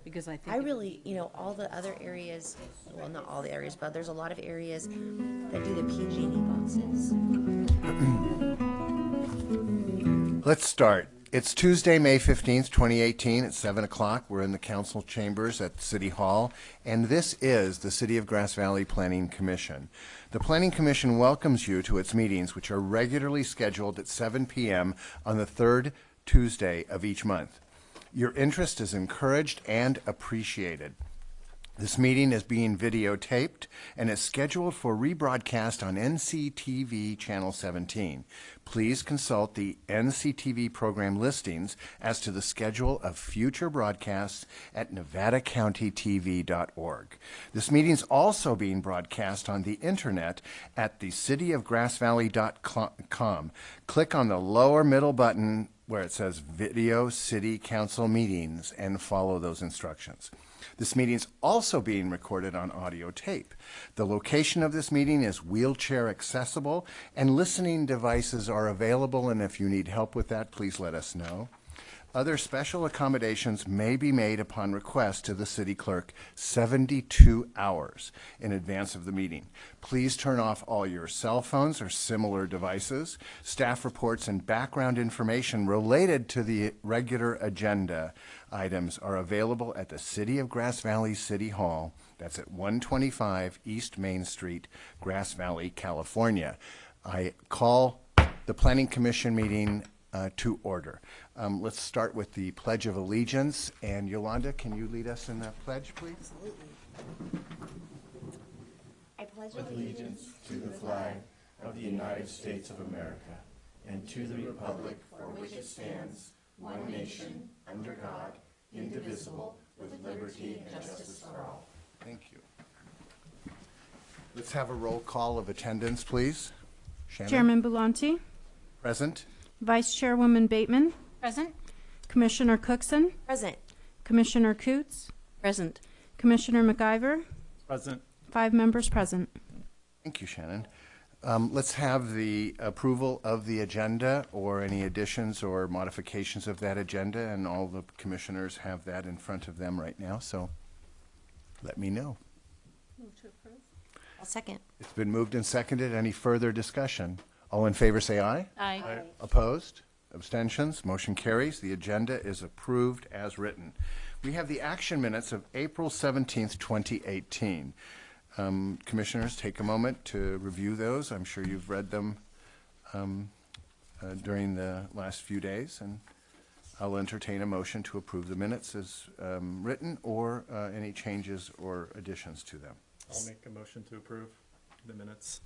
Because I think I really, all the other areas, well, not all the areas, but there's a lot of areas that do the PG&E boxes. Let's start. It's Tuesday, May 15th, 2018 at 7 o'clock. We're in the council chambers at City Hall, and this is the City of Grass Valley Planning Commission. The Planning Commission welcomes you to its meetings, which are regularly scheduled at 7 p.m. on the third Tuesday of each month. Your interest is encouraged and appreciated. This meeting is being videotaped and is scheduled for rebroadcast on NCTV Channel 17. Please consult the NCTV program listings as to the schedule of future broadcasts at nevadacountytv.org. This meeting is also being broadcast on the internet at thecityofgrassvalley.com. Click on the lower middle button where it says Video City Council Meetings and follow those instructions. This meeting is also being recorded on audio tape. The location of this meeting is wheelchair accessible, and listening devices are available, and if you need help with that, please let us know. Other special accommodations may be made upon request to the city clerk 72 hours in advance of the meeting. Please turn off all your cell phones or similar devices. Staff reports and background information related to the regular agenda items are available at the City of Grass Valley City Hall. That's at 125 East Main Street, Grass Valley, California. I call the Planning Commission meeting to order. Let's start with the Pledge of Allegiance. And Yolanda, can you lead us in that pledge, please? Absolutely. I pledge Allegiance to the flag of the United States of America and to the republic for which it stands, one nation, under God, indivisible, with liberty and justice for all. Thank you. Let's have a roll call of attendance, please. Shannon? Chairman Belanti, Present. Vice Chairwoman Bateman, present. Commissioner Cookson, Present. Commissioner Coots, Present. Commissioner McIver, Present. 5 members present. Thank you, Shannon. Let's have the approval of the agenda or any additions or modifications of that agenda, and all the commissioners have that in front of them right now, so let me know. I'll second. It's been moved and seconded. Any further discussion? All in favor say aye. Aye. Opposed? Abstentions? Motion carries. The agenda is approved as written. We have the action minutes of April 17th, 2018. Commissioners, take a moment to review those. I'm sure you've read them during the last few days, and I'll entertain a motion to approve the minutes as written or any changes or additions to them. I'll make a motion to approve the minutes.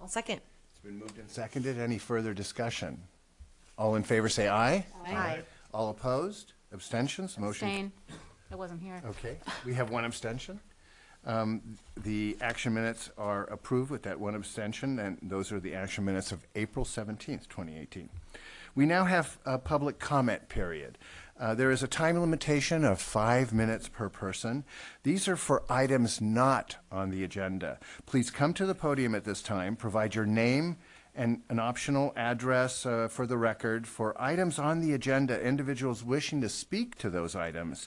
I'll second. It's been moved and seconded. Any further discussion? All in favor say aye. Aye. All opposed? Abstentions? Motion. Abstain. I wasn't here. Okay, we have one abstention. The action minutes are approved with that one abstention, and those are the action minutes of April 17th, 2018. We now have a public comment period. There is a time limitation of 5 minutes per person. These are for items not on the agenda. Please come to the podium at this time, provide your name and an optional address for the record. For items on the agenda, individuals wishing to speak to those items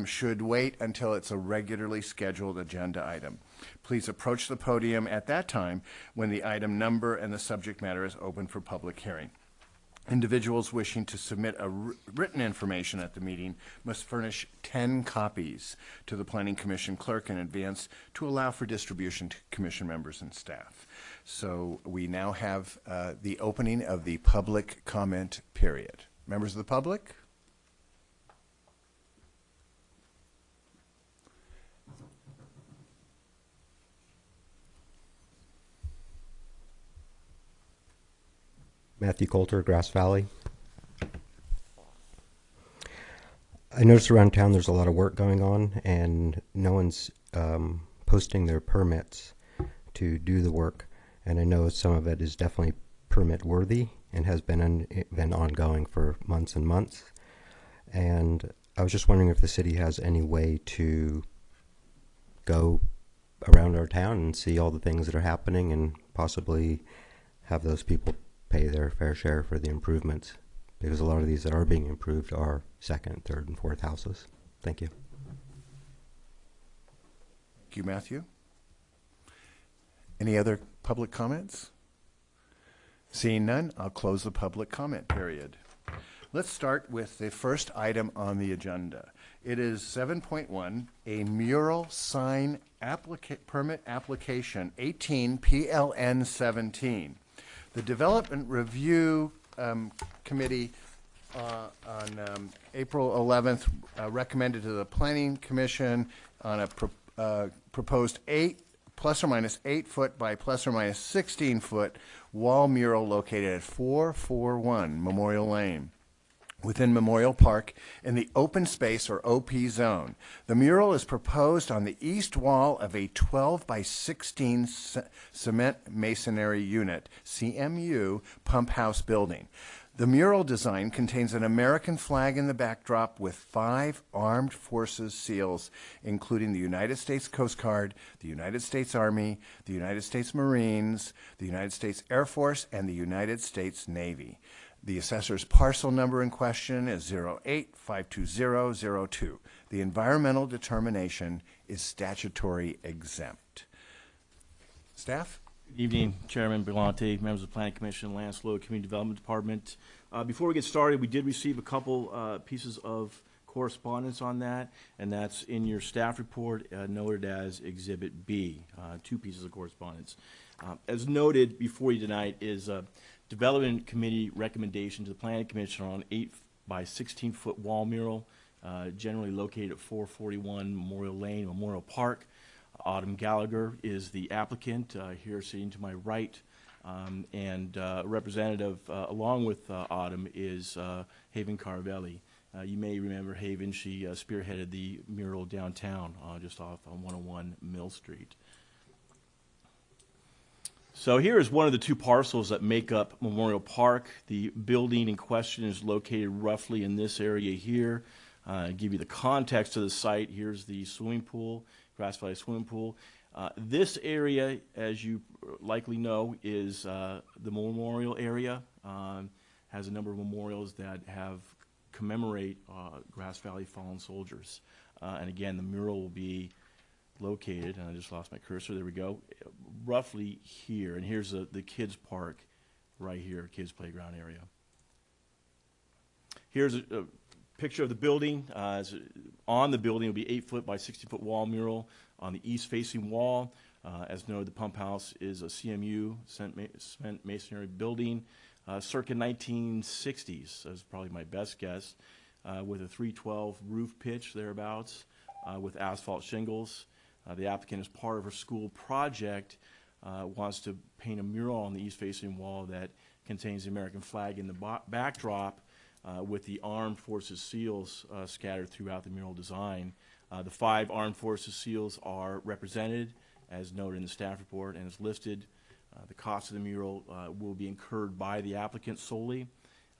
should wait until it's a regularly scheduled agenda item. Please approach the podium at that time when the item number and the subject matter is open for public hearing. Individuals wishing to submit a written information at the meeting must furnish 10 copies to the Planning Commission clerk in advance to allow for distribution to commission members and staff. So we now have the opening of the public comment period. Members of the public? Matthew Coulter, Grass Valley. I noticed around town there's a lot of work going on, and no one's posting their permits to do the work. And I know some of it is definitely permit worthy and has been ongoing for months and months. And I was just wondering if the city has any way to go around our town and see all the things that are happening and possibly have those people pay their fair share for the improvements, because a lot of these that are being improved are second, third, and fourth houses. Thank you. Thank you, Matthew. Any other public comments? Seeing none, I'll close the public comment period. Let's start with the first item on the agenda. It is 7.1, a mural sign permit application, 18 PLN 17. The Development Review Committee on April 11th recommended to the Planning Commission on a proposed plus or minus 8 foot by plus or minus 16 foot wall mural located at 441 Memorial Lane within Memorial Park in the open space or OP zone. The mural is proposed on the east wall of a 12 by 16 cement masonry unit, CMU, pump house building. The mural design contains an American flag in the backdrop with 5 armed forces seals, including the United States Coast Guard, the United States Army, the United States Marines, the United States Air Force, and the United States Navy. The assessor's parcel number in question is 0852002. The environmental determination is statutory exempt. Staff? Good evening, Chairman Berlanti, members of the Planning Commission, Lance Lowe, Community Development Department. Before we get started, we did receive a couple pieces of correspondence on that, and that's in your staff report noted as Exhibit B, 2 pieces of correspondence. As noted before you tonight is Development Committee recommendation to the Planning Commission on 8 by 16 foot wall mural, generally located at 441 Memorial Lane, Memorial Park. Autumn Gallagher is the applicant, here sitting to my right, and representative along with Autumn is Haven Caravelli. You may remember Haven. She spearheaded the mural downtown just off on 101 Mill Street. So here is one of the 2 parcels that make up Memorial Park. The building in question is located roughly in this area here. Give you the context of the site. Here's the swimming pool, Grass Valley swimming pool. This area, as you likely know, is the memorial area. Has a number of memorials that have commemorate Grass Valley fallen soldiers. And again, the mural will be located, and I just lost my cursor, there we go, roughly here. And here's the kids' park right here, kids' playground area. Here's a picture of the building. On the building will be 8 foot by 60 foot wall mural on the east facing wall. As noted, the pump house is a CMU, cement masonry building, circa 1960s, that's probably my best guess, with a 312 roof pitch thereabouts, with asphalt shingles. The applicant, as part of her school project, wants to paint a mural on the east facing wall that contains the American flag in the backdrop, with the Armed Forces seals scattered throughout the mural design. The 5 Armed Forces seals are represented, as noted in the staff report, and is listed. The cost of the mural will be incurred by the applicant solely.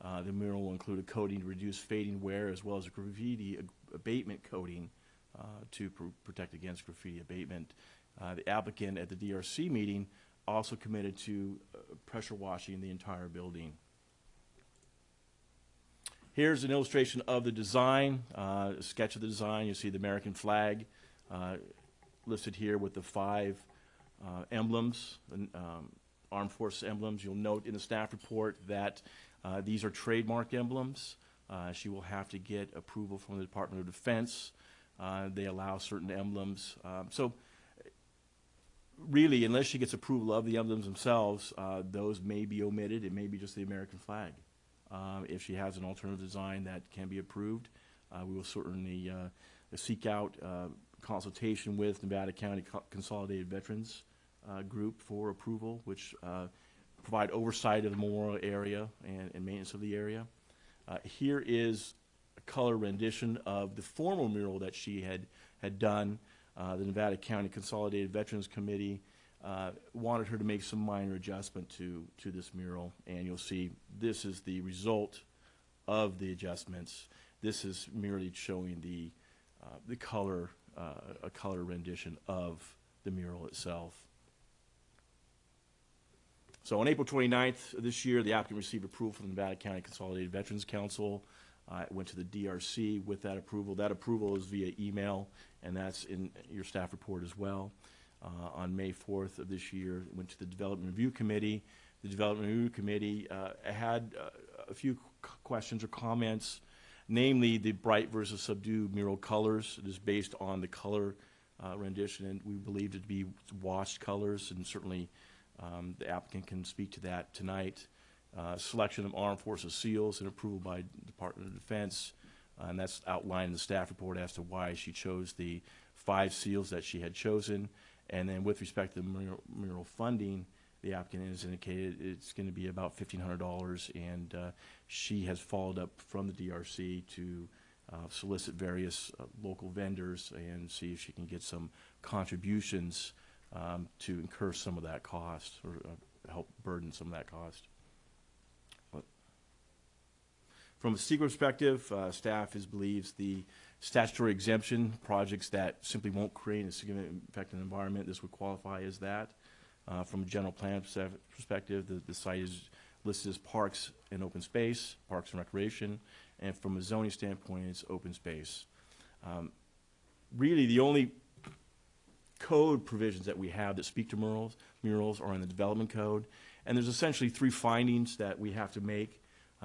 The mural will include a coating to reduce fading wear, as well as a graffiti abatement coating to protect against graffiti abatement. The applicant at the DRC meeting also committed to pressure washing the entire building. Here's an illustration of the design, a sketch of the design. You see the American flag listed here with the 5 emblems, Armed Forces emblems. You'll note in the staff report that these are trademark emblems. She will have to get approval from the Department of Defense. They allow certain emblems. So really, unless she gets approval of the emblems themselves, those may be omitted. It may be just the American flag. If she has an alternative design that can be approved, we will certainly seek out consultation with Nevada County Consolidated Veterans Group for approval, which provide oversight of the memorial area and maintenance of the area. Here is a color rendition of the formal mural that she had done. The Nevada County Consolidated Veterans Committee wanted her to make some minor adjustment to this mural, and you'll see this is the result of the adjustments. This is merely showing the color, a color rendition of the mural itself. So on April 29th of this year, the applicant received approval from the Nevada County Consolidated Veterans Council It went to the DRC with that approval. That approval is via email, and that's in your staff report as well. On May 4th of this year, it went to the Development Review Committee. The Development Review Committee had a few questions or comments, namely the bright versus subdued mural colors. It is based on the color rendition, and we believed it to be washed colors, and certainly the applicant can speak to that tonight. Selection of armed forces seals and approval by Department of Defense, and that's outlined in the staff report as to why she chose the 5 seals that she had chosen. And then with respect to the mural funding, the applicant has indicated it's going to be about $1,500, and she has followed up from the DRC to solicit various local vendors and see if she can get some contributions to incur some of that cost, or help burden some of that cost. From a secret perspective, staff believes the statutory exemption projects that simply won't create a significant effect on the environment, this would qualify as that. From a general plan perspective, the site is listed as parks and open space, parks and recreation, and from a zoning standpoint, it's open space. Really, the only code provisions that we have that speak to murals are in the development code, and there's essentially 3 findings that we have to make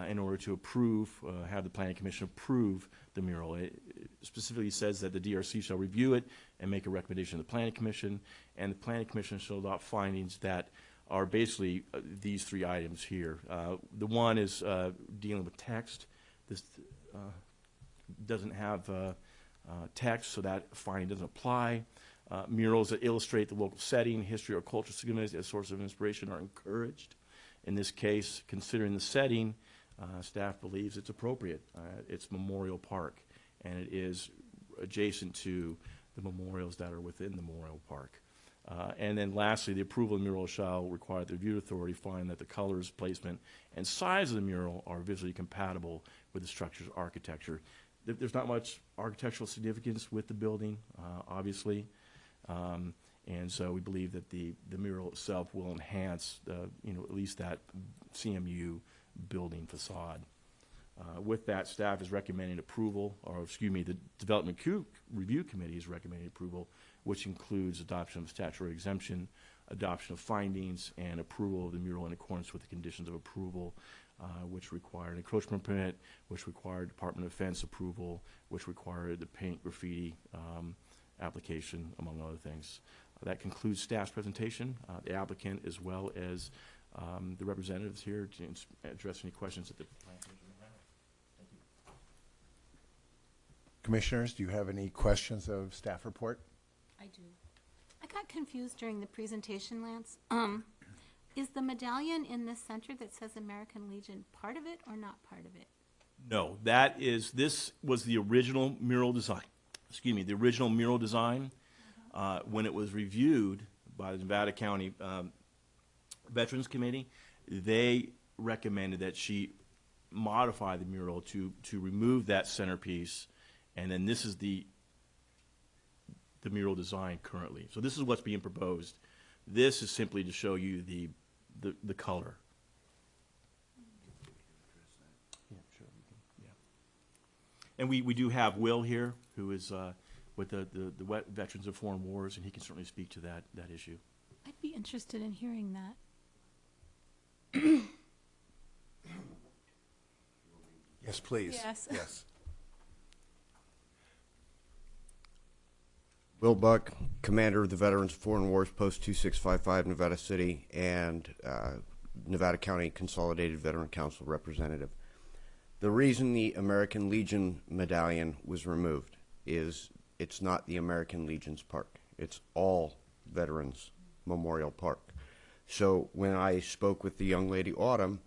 in order to approve, have the Planning Commission approve the mural. It specifically says that the DRC shall review it and make a recommendation to the Planning Commission, and the Planning Commission shall adopt findings that are basically these 3 items here. The one is dealing with text. This doesn't have text, so that finding doesn't apply. Murals that illustrate the local setting, history, or cultural significance as a source of inspiration are encouraged. In this case, considering the setting, staff believes it's appropriate. It's Memorial Park, and it is adjacent to the memorials that are within the Memorial Park. And then lastly, the approval of the mural shall require the review authority find that the colors, placement, and size of the mural are visually compatible with the structure's architecture. There's not much architectural significance with the building, obviously. And so we believe that the mural itself will enhance at least that CMU building facade. With that, staff is recommending approval, or excuse me, the Development Review Committee is recommending approval, which includes adoption of statutory exemption, adoption of findings, and approval of the mural in accordance with the conditions of approval, which require an encroachment permit, which required Department of Defense approval, which required the paint graffiti application, among other things. That concludes staff's presentation. The applicant, as well as the representatives here, to address any questions that the Planning Commission may have. Thank you. Commissioners, do you have any questions of staff report? I do. I got confused during the presentation, Lance. Is the medallion in the center that says American Legion part of it or not part of it? No, this was the original mural design. Excuse me, the original mural design. When it was reviewed by the Nevada County Veterans Committee, they recommended that she modify the mural to remove that centerpiece, and then this is the mural design currently. So this is what's being proposed. This is simply to show you the color. Yeah, sure. Yeah. And we do have Will here, who is with the Veterans of Foreign Wars, and he can certainly speak to that issue. I'd be interested in hearing that. Yes, please. Yes. Yes. Will Buck, Commander of the Veterans of Foreign Wars, Post 2655, Nevada City, and Nevada County Consolidated Veteran Council representative. The reason the American Legion medallion was removed is it's not the American Legion's park. It's all Veterans Memorial Park. So when I spoke with the young lady Autumn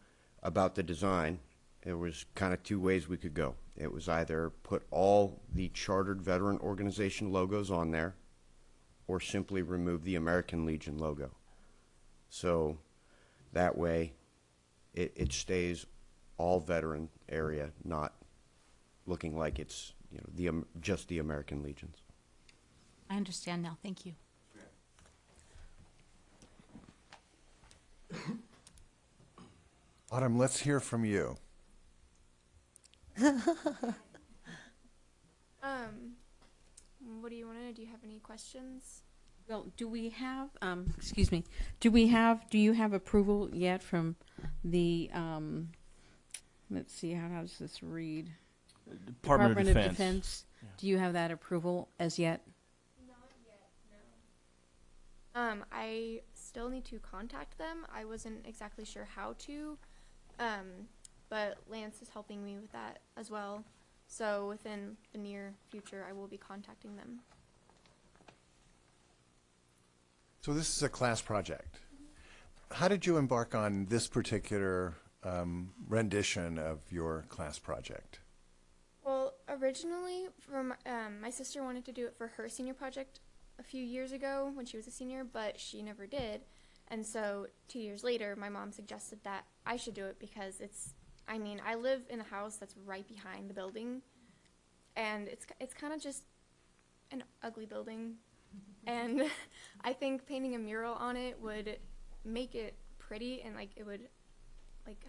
about the design, there was kind of 2 ways we could go. It was either put all the chartered veteran organization logos on there or simply remove the American Legion logo. So that way it stays all veteran area, not looking like it's just the American Legions. I understand now. Thank you. Autumn, let's hear from you. What do you want to know? Do you have any questions? Well, do we have, excuse me, do you have approval yet from the, let's see, how does this read? Department of Defense. Yeah. Do you have that approval as yet? Not yet, no. I still need to contact them. I wasn't exactly sure how to, but Lance is helping me with that as well. So within the near future, I will be contacting them. So this is a class project. How did you embark on this particular rendition of your class project? Well, originally, from my sister wanted to do it for her senior project a few years ago when she was a senior, but she never did. And so 2 years later, my mom suggested that I should do it because I live in a house that's right behind the building, and it's kind of just an ugly building. And I think painting a mural on it would make it pretty, and it would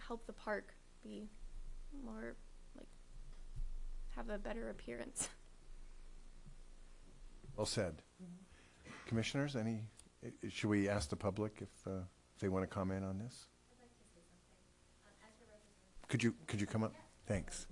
help the park be more have a better appearance. Well said. Commissioners, should we ask the public if they want to comment on this? I'd like to say something. Could you come up? Thanks.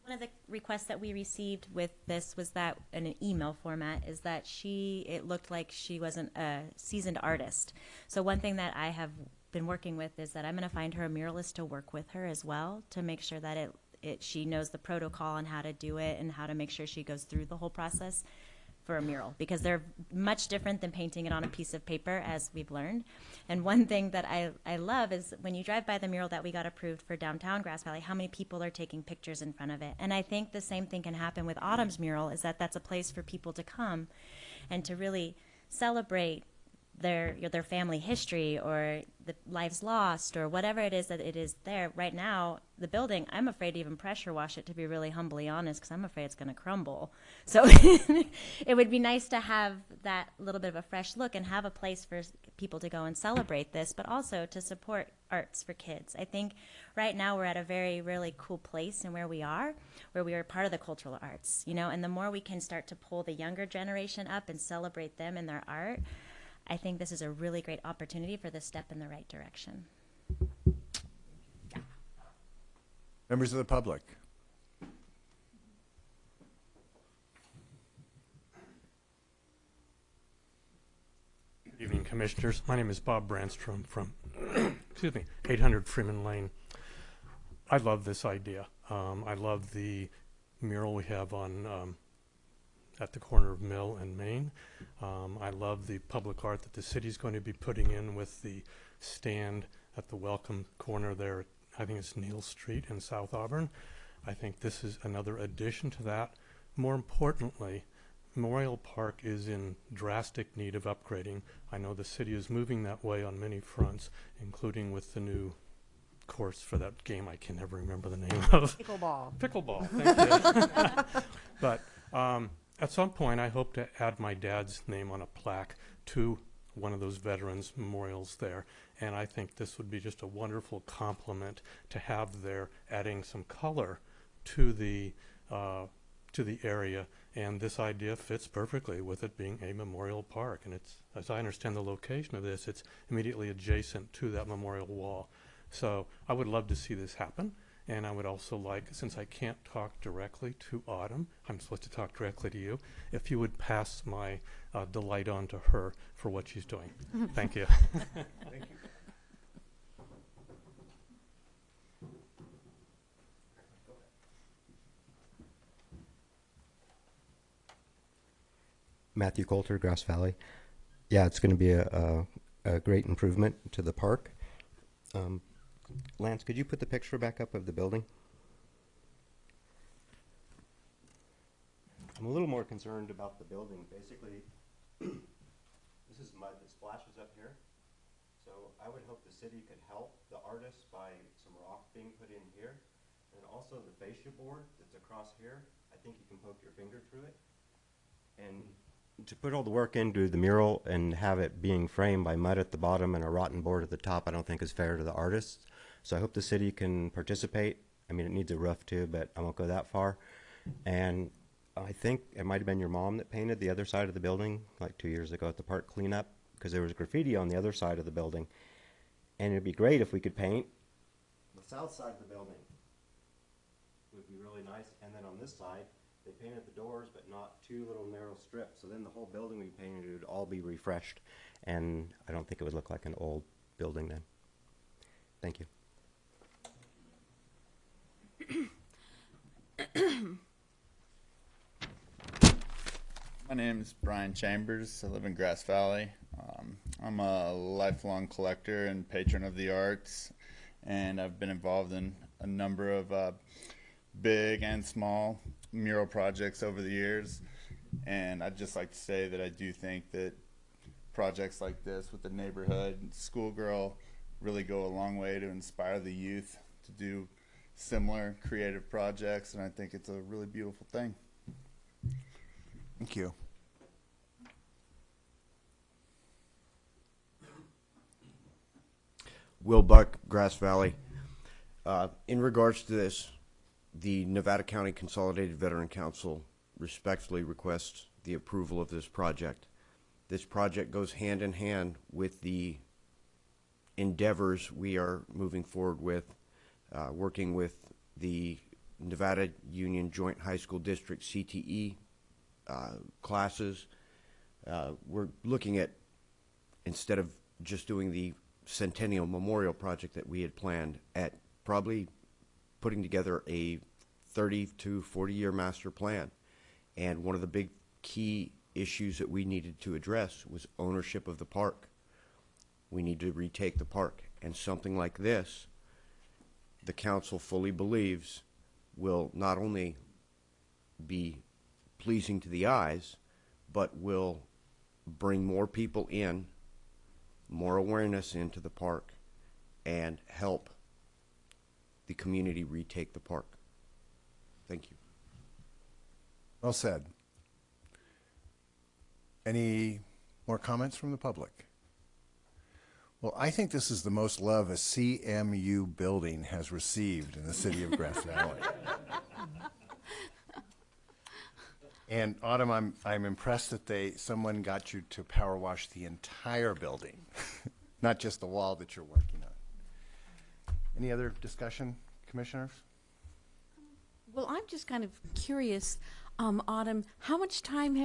One of the requests that we received with this was that in an email format is that it looked like she wasn't a seasoned artist. So one thing that I have been working with is that I'm going to find her a muralist to work with her as well to make sure that she knows the protocol and how to do it and how to make sure she goes through the whole process for a mural, because they're much different than painting it on a piece of paper, as we've learned. And one thing that I love is when you drive by the mural that we got approved for downtown Grass Valley, how many people are taking pictures in front of it. And I think the same thing can happen with Autumn's mural, is that that's a place for people to come and to really celebrate their family history or the lives lost or whatever it is that it is there. Right now, the building, I'm afraid to even pressure wash it, to be really humbly honest, because I'm afraid it's going to crumble. So it would be nice to have that little bit of a fresh look and have a place for people to go and celebrate this, but also to support arts for kids. I think right now we're at a very, really cool place in where we are part of the cultural arts, and the more we can start to pull the younger generation up and celebrate them and their art, I think this is a really great opportunity for this step in the right direction. Members of the public. Good evening, Commissioners. My name is Bob Brandstrom from 800 Freeman Lane. I love this idea. I love the mural we have on at the corner of Mill and Main. I love the public art that the city's going to be putting in with the stand at the welcome corner there. I think it's Neal Street in South Auburn. I think this is another addition to that. More importantly, Memorial Park is in drastic need of upgrading. I know the city is moving that way on many fronts, including with the new course for that game I can never remember the name of. Pickleball, thank you. But at some point, I hope to add my dad's name on a plaque to one of those veterans memorials there. And I think this would be just a wonderful compliment to have there, adding some color to the area. And this idea fits perfectly with it being a memorial park. And it's, as I understand the location of this, it's immediately adjacent to that memorial wall. So I would love to see this happen. And I would also like, since I can't talk directly to Autumn, I'm supposed to talk directly to you, if you would pass my delight on to her for what she's doing. Thank you. Thank you. Matthew Coulter, Grass Valley. Yeah, it's going to be a great improvement to the park. Lance, could you put the picture back up of the building? I'm a little more concerned about the building. Basically, this is mud that splashes up here. So I would hope the city could help the artists by some rock being put in here. And also the fascia board that's across here, I think you can poke your finger through it. And to put all the work into the mural and have it being framed by mud at the bottom and a rotten board at the top, I don't think is fair to the artists. So I hope the city can participate I mean, it needs a roof too, but I won't go that far. And I think it might have been your mom that painted the other side of the building like 2 years ago at the park cleanup, because there was graffiti on the other side of the building. And it'd be great if we could paint the south side of the building. It would be really nice. And then on this side, they painted the doors, but not two little narrow strips. So then the whole building we painted would all be refreshed. And I don't think it would look like an old building then. Thank you. My name is Brian Chambers. I live in Grass Valley. I'm a lifelong collector and patron of the arts, and I've been involved in a number of big and small mural projects over the years. And I'd just like to say that I do think that projects like this with the neighborhood schoolgirl really go a long way to inspire the youth to do similar creative projects, and I think it's a really beautiful thing. Thank you. Will Buck, Grass Valley. In regards to this, the Nevada County Consolidated Veteran Council respectfully requests the approval of this project. This project goes hand in hand with the endeavors we are moving forward with, working with the Nevada Union Joint High School District CTE classes. We're looking at, instead of just doing the Centennial Memorial project that we had planned, at probably putting together a 30 to 40-year master plan. And one of the big key issues that we needed to address was ownership of the park. We need to retake the park. And something like this, the council fully believes, will not only be pleasing to the eyes, but will bring more people in, more awareness into the park, and help the community retake the park. Thank you. Well said. Any more comments from the public? Well, I think this is the most love a CMU building has received in the city of Grass Valley. And Autumn, I'm impressed that someone got you to power wash the entire building, not just the wall that you're working on. Any other discussion, commissioners? Well, I'm just kind of curious, Autumn, how much time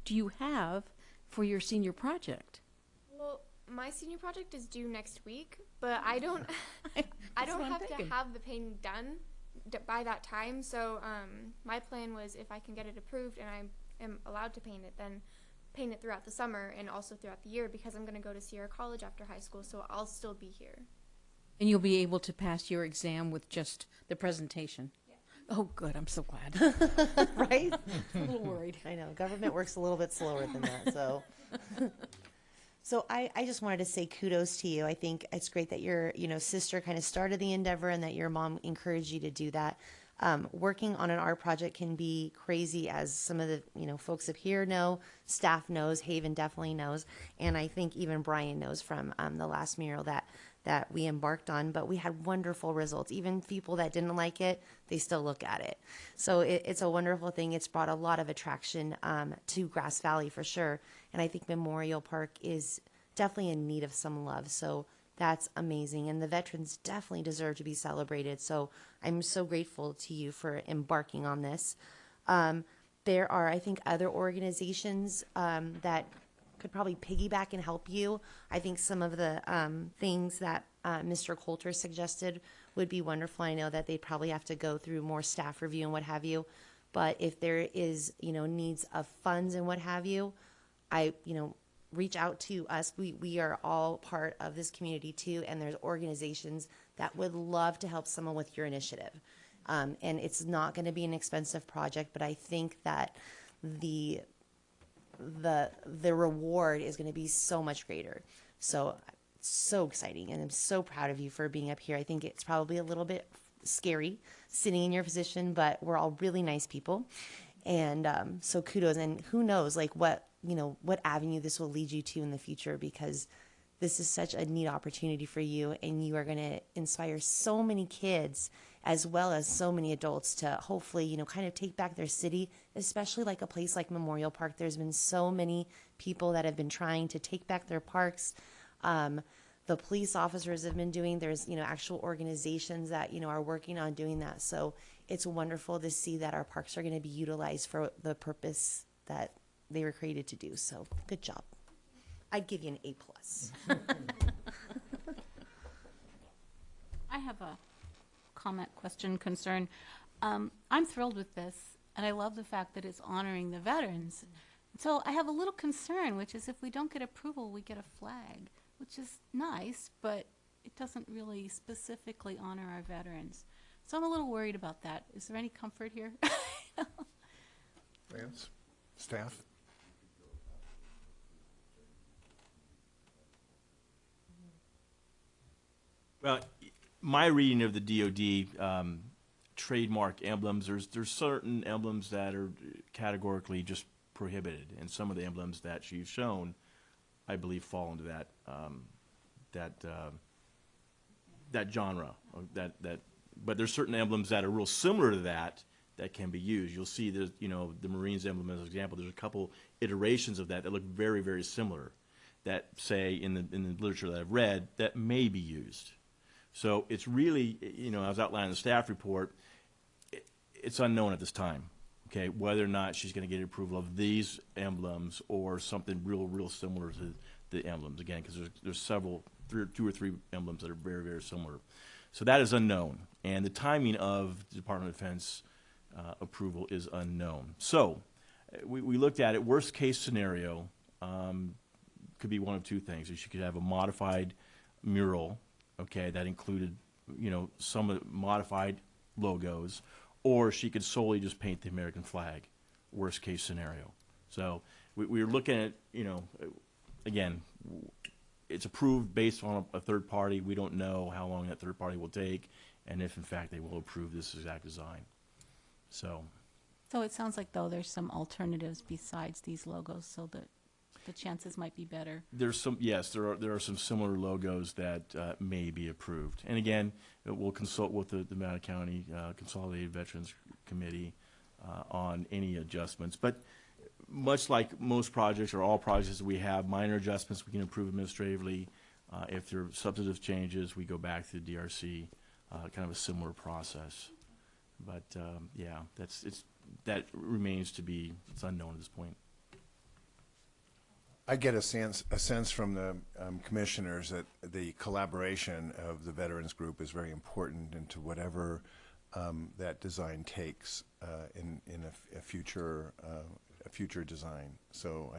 do you have for your senior project? Well, my senior project is due next week, but I don't I don't have to have the painting done by that time. So my plan was, if I can get it approved and I am allowed to paint it, then paint it throughout the summer and also throughout the year, because I'm going to go to Sierra College after high school, so I'll still be here. And you'll be able to pass your exam with just the presentation? Yeah. Oh, good. I'm so glad. Right? I'm a little worried. I know. Government works a little bit slower than that, so. So I just wanted to say kudos to you. I think it's great that your sister kind of started the endeavor and that your mom encouraged you to do that. Working on an art project can be crazy, as some of the folks up here know, staff knows, Haven definitely knows, and I think even Brian knows from the last mural that we embarked on. But we had wonderful results. Even people that didn't like it, they still look at it. So it's a wonderful thing. It's brought a lot of attraction to Grass Valley for sure, and I think Memorial Park is definitely in need of some love. So that's amazing, and the veterans definitely deserve to be celebrated. So I'm so grateful to you for embarking on this. There are, I think, other organizations that could probably piggyback and help you. I think some of the things that Mr. Coulter suggested would be wonderful. I know that they'd probably have to go through more staff review and what have you. But if there is, needs of funds and what have you, reach out to us. We are all part of this community too, and there's organizations that would love to help someone with your initiative. And it's not going to be an expensive project, but I think that the reward is going to be so much greater. So exciting, and I'm so proud of you for being up here. I think it's probably a little bit scary sitting in your position, but we're all really nice people, and so kudos. And who knows, what avenue this will lead you to in the future, because this is such a neat opportunity for you, and you are going to inspire so many kids as well as so many adults to hopefully, kind of take back their city, especially like a place like Memorial Park. There's been so many people that have been trying to take back their parks. The police officers have been doing, there's, actual organizations that, are working on doing that. So it's wonderful to see that our parks are going to be utilized for the purpose that they were created to do. So good job. I'd give you an A+. I have a comment, question, concern. I'm thrilled with this, and I love the fact that it's honoring the veterans. So I have a little concern, which is if we don't get approval, we get a flag, which is nice, but it doesn't really specifically honor our veterans. So I'm a little worried about that. Is there any comfort here? Lance, staff? Well, my reading of the DoD trademark emblems, there's certain emblems that are categorically just prohibited, and some of the emblems that she's shown, I believe, fall into that genre. But there's certain emblems that are real similar to that can be used. You'll see the Marines emblem as an example. There's a couple iterations of that look very, very similar. That say in the literature that I've read that may be used. So it's really, as outlined in the staff report, it's unknown at this time, okay, whether or not she's going to get approval of these emblems or something real similar to the emblems, again, because there's two or three emblems that are very, very similar. So that is unknown, and the timing of the Department of Defense approval is unknown. So we looked at it, worst case scenario, could be one of two things. She could have a modified mural, okay, that included, some modified logos, or she could solely just paint the American flag, worst case scenario. So we were looking at, again, it's approved based on a third party. We don't know how long that third party will take, and if in fact they will approve this exact design. So it sounds like, though, there's some alternatives besides these logos, so that the chances might be better. There's some, yes, there are some similar logos that may be approved. And again, we'll consult with the Nevada County Consolidated Veterans Committee on any adjustments. But much like most projects or all projects that we have, minor adjustments we can approve administratively. If there are substantive changes, we go back to the DRC, kind of a similar process. But yeah, that remains to be, it's unknown at this point. I get a sense from the commissioners that the collaboration of the Veterans Group is very important into whatever that design takes in a future design. So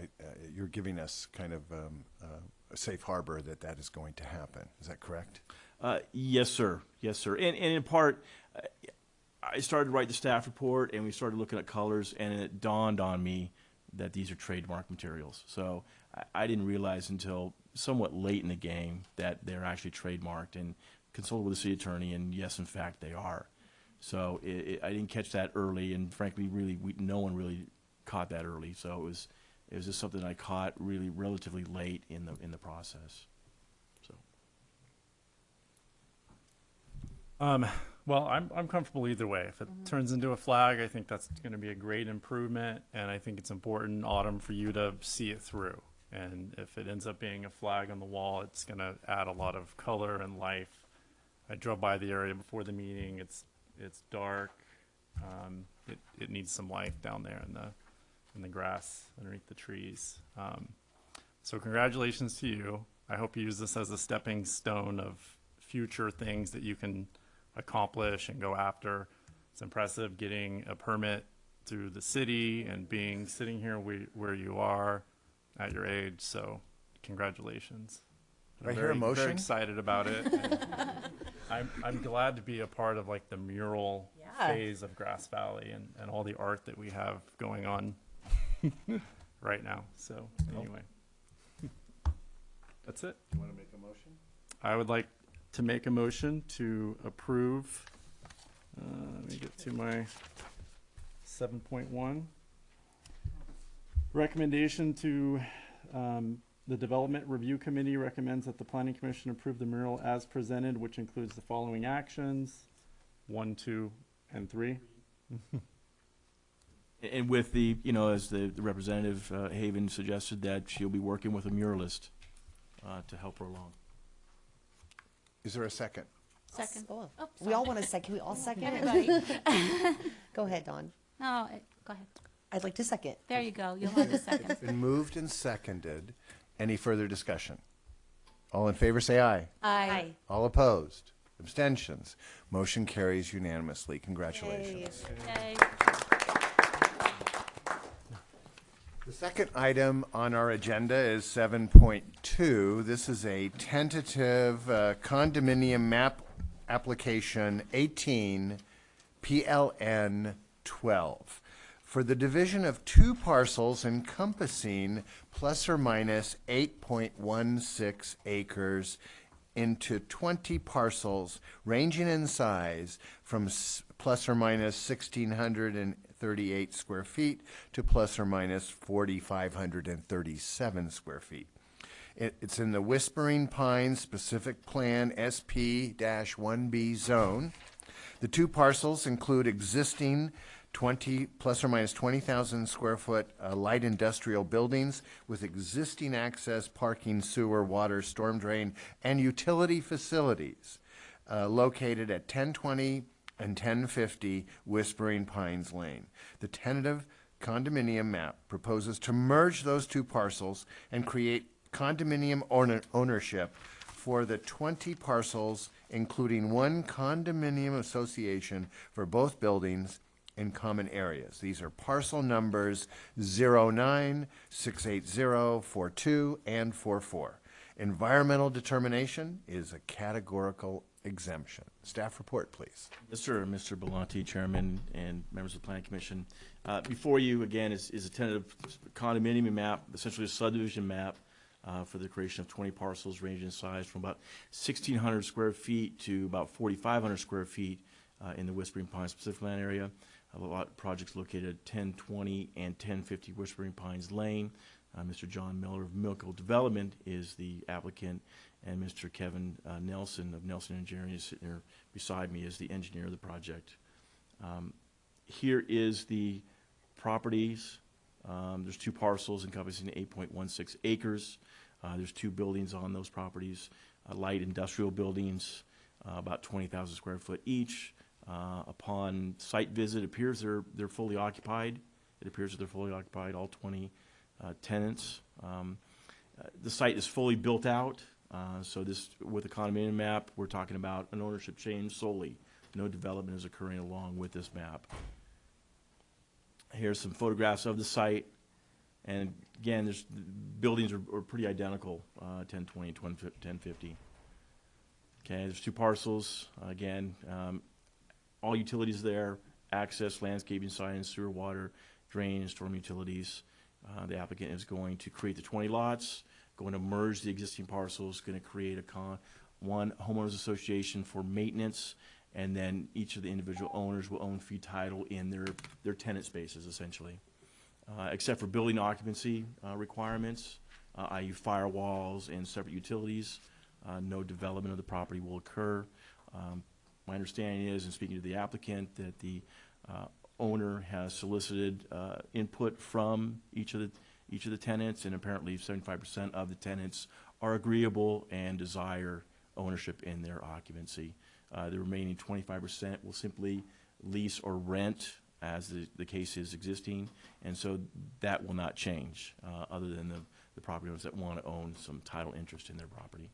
you're giving us kind of a safe harbor that is going to happen. Is that correct? Yes, sir. Yes, sir. And in part, I started to write the staff report, and we started looking at colors, and it dawned on me that these are trademark materials. So I didn't realize until somewhat late in the game that they're actually trademarked, and consulted with the city attorney, and yes, in fact, they are. So I didn't catch that early, and frankly, no one really caught that early. So it was just something I caught really relatively late in the process. So. Well, I'm comfortable either way. If it turns into a flag, I think that's going to be a great improvement, and I think it's important, Autumn, for you to see it through. And if it ends up being a flag on the wall, it's going to add a lot of color and life. I drove by the area before the meeting. It's dark. It needs some life down there in the grass underneath the trees. So congratulations to you. I hope you use this as a stepping stone of future things that you can accomplish and go after. It's impressive getting a permit through the city and sitting here where you are at your age. So congratulations. I hear emotion. Very excited about it. I'm glad to be a part of like the mural phase of Grass Valley and all the art that we have going on right now. So anyway, that's it. You want to make a motion? I would like to make a motion to approve. Let me get to my 7.1. Recommendation to the Development Review Committee recommends that the Planning Commission approve the mural as presented, which includes the following actions. 1, 2, and 3. And with the, you know, as the representative Haven suggested, that she'll be working with a muralist to help her along. Is there a second? Second. Oh, Oh, we all sorry. want a second. We all second it? Everybody. Go ahead, Dawn. No, go ahead. I'd like to second. There you go. You'll have a second. It's been moved and seconded. Any further discussion? All in favor say aye. Aye. All opposed? Abstentions? Motion carries unanimously. Congratulations. Yay. The second item on our agenda is 7.2. This is a tentative condominium map application 18 PLN 12 for the division of 2 parcels encompassing plus or minus 8.16 acres into 20 parcels ranging in size from plus or minus 1,638 square feet to plus or minus 4,537 square feet. It's in the Whispering Pines Specific Plan SP-1B zone. The 2 parcels include existing 20 plus or minus 20,000 square foot light industrial buildings with existing access, parking, sewer, water, storm drain, and utility facilities located at 1020 and 1050 Whispering Pines Lane. The tentative condominium map proposes to merge those 2 parcels and create condominium ownership for the 20 parcels, including 1 condominium association for both buildings in common areas. These are parcel numbers 09, 680, 42, and 44. Environmental determination is a categorical exemption. Staff report, please. Yes, sir. Mr. Belanti, Chairman, and members of the Planning Commission. Before you, again, is a tentative condominium map, essentially a subdivision map for the creation of 20 parcels ranging in size from about 1,600 square feet to about 4,500 square feet in the Whispering Pines Pacific Land area. A lot of projects located at 1020 and 1050 Whispering Pines Lane. Mr. John Miller of Milko Development is the applicant, and Mr. Kevin Nelson of Nelson Engineering is sitting here beside me as the engineer of the project. Here is the properties. There's 2 parcels encompassing 8.16 acres. There's 2 buildings on those properties, light industrial buildings, about 20,000 square foot each. Upon site visit, it appears they're fully occupied. It appears that they're fully occupied, all 20 tenants. The site is fully built out. So this, with the condominium map, we're talking about an ownership change solely. No development is occurring along with this map. Here's some photographs of the site. And again, there's buildings are pretty identical, 1020 and 1050. Okay, there's 2 parcels. Again, all utilities there, access, landscaping, science, sewer, water, drain, and storm utilities. The applicant is going to create the 20 lots, going to merge the existing parcels, going to create one homeowners association for maintenance, and then each of the individual owners will own fee title in their tenant spaces, essentially. Except for building occupancy requirements, i.e. firewalls and separate utilities, no development of the property will occur. My understanding is, in speaking to the applicant, that the owner has solicited input from each of the tenants, and apparently 75% of the tenants are agreeable and desire ownership in their occupancy. The remaining 25% will simply lease or rent, as the case is existing, and so that will not change, other than the property owners that want to own some title interest in their property.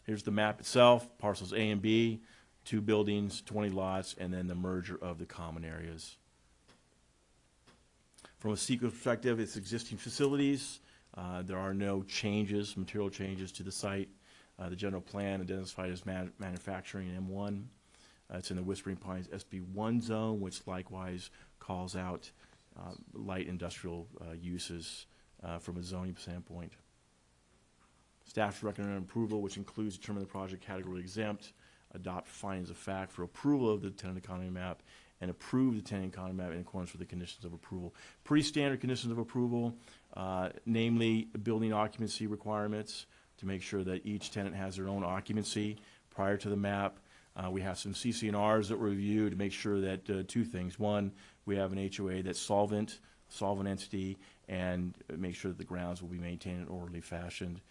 Here's the map itself, parcels A and B, 2 buildings, 20 lots, and then the merger of the common areas. From a sequence perspective, it's existing facilities. There are no changes, material changes to the site. The general plan identified as manufacturing M1. It's in the Whispering Pines SB1 zone, which likewise calls out light industrial uses from a zoning standpoint. Staff's recommended approval, which includes determine the project category exempt, adopt findings of fact for approval of the tenant economy map, and approve the tenant economy map in accordance with the conditions of approval. Pretty standard conditions of approval, namely building occupancy requirements to make sure that each tenant has their own occupancy prior to the map. We have some CCNRs that were reviewed to make sure that, two things. One, we have an HOA that's solvent entity, and make sure that the grounds will be maintained in an orderly fashion.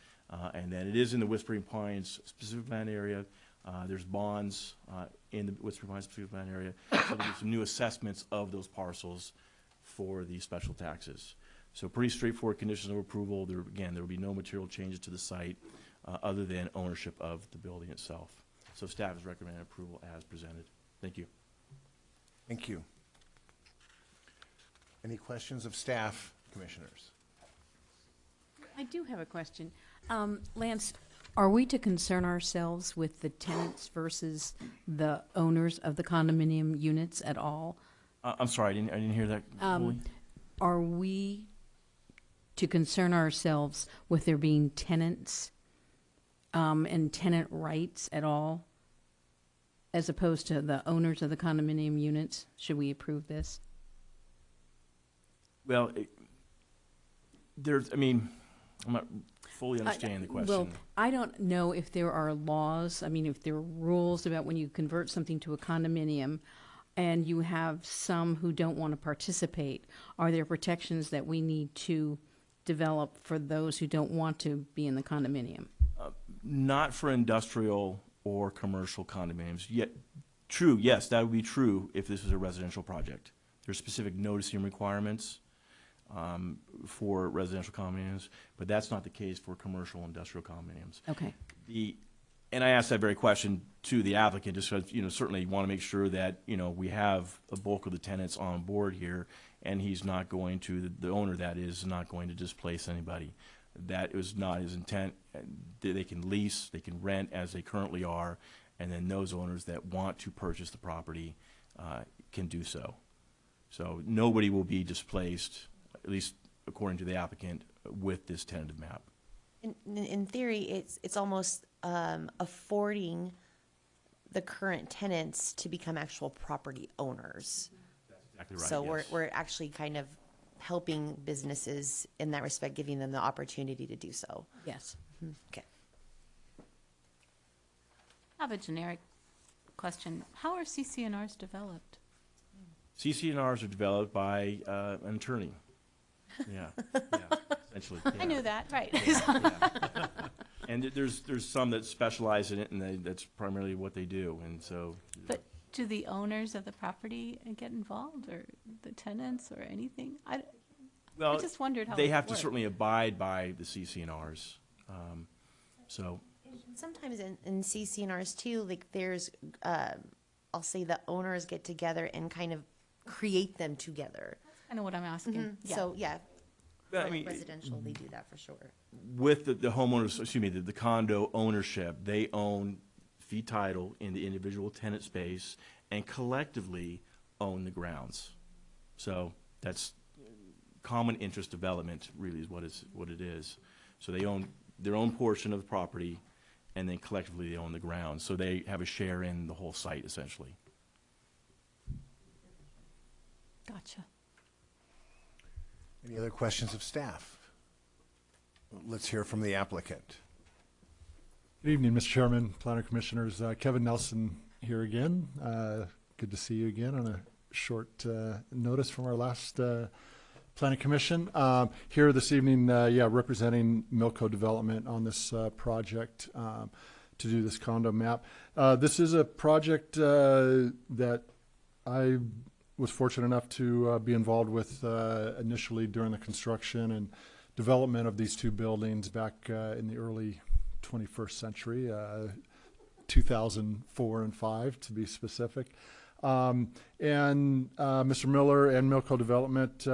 And then it is in the Whispering Pines specific plan area. There's bonds in the Whispering Pines specific plan area. So there'll be some new assessments of those parcels for the special taxes. So pretty straightforward conditions of approval. There will be no material changes to the site other than ownership of the building itself. So staff is recommending approval as presented. Thank you. Thank you. Any questions of staff, commissioners? I do have a question. Lance, are we to concern ourselves with the tenants versus the owners of the condominium units at all? I'm sorry, I didn't hear that fully. Are we to concern ourselves with there being tenants and tenant rights at all, as opposed to the owners of the condominium units? Should we approve this? Well, I'm not fully understanding the question. Well, I don't know if there are laws, if there are rules about when you convert something to a condominium and you have some who don't want to participate. Are there protections that we need to develop for those who don't want to be in the condominium? Not for industrial or commercial condominiums. Yet, true, yes, that would be true if this was a residential project. There's specific noticing requirements for residential condominiums, but that's not the case for commercial industrial condominiums. Okay. And I asked that very question to the applicant, just because, certainly want to make sure that, we have a bulk of the tenants on board here, and he's not going to, the owner that is, not going to displace anybody. That was not his intent. They can lease, they can rent as they currently are, and then those owners that want to purchase the property can do so. So nobody will be displaced, at least according to the applicant, with this tentative map. In theory, it's almost affording the current tenants to become actual property owners. That's exactly right. So yes. we're actually kind of helping businesses in that respect, giving them the opportunity to do so. Yes. Okay. I have a generic question. How are CCNRs developed? CCNRs are developed by an attorney. Yeah, essentially. I knew that, right. Yeah. And there's some that specialize in it, and that's primarily what they do. And so. But do the owners of the property get involved, or the tenants, or anything? I just wondered how they it have to worked. certainly abide by the CCNRs. So. Sometimes in CCNRs too, like there's, I'll say the owners get together and kind of create them together. I know what I'm asking. Yeah. So yeah, But, for residential, they do that for sure. With the homeowners, the condo ownership, they own fee title in the individual tenant space and collectively own the grounds. So that's common interest development, really, is what it is. So they own their own portion of the property, and then collectively they own the grounds. So they have a share in the whole site, essentially. Gotcha. Any other questions of staff? Let's hear from the applicant. Good evening, Mr. Chairman, Planner Commissioners. Kevin Nelson here again. Good to see you again on a short notice from our last Planning Commission. Here this evening, representing Milco Development on this project to do this condo map. This is a project that I was fortunate enough to be involved with initially during the construction and development of these two buildings back in the early 21st century, 2004 and 5 to be specific. And Mr. Miller and Milco Development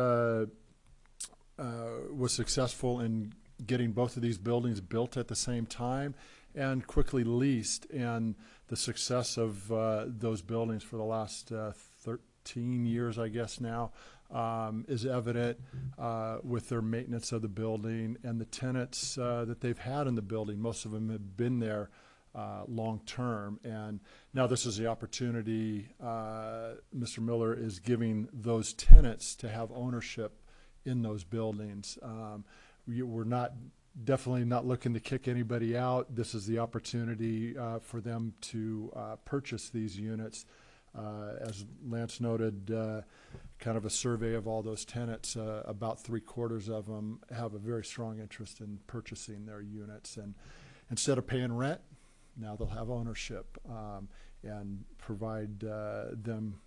was successful in getting both of these buildings built at the same time and quickly leased. And the success of those buildings for the last 13 years, I guess now, is evident with their maintenance of the building and the tenants that they've had in the building. Most of them have been there long term, and now this is the opportunity Mr. Miller is giving those tenants to have ownership in those buildings. We're not definitely not looking to kick anybody out. This is the opportunity for them to purchase these units. As Lance noted, kind of a survey of all those tenants, about 3/4 of them have a very strong interest in purchasing their units. And instead of paying rent, now they'll have ownership and provide them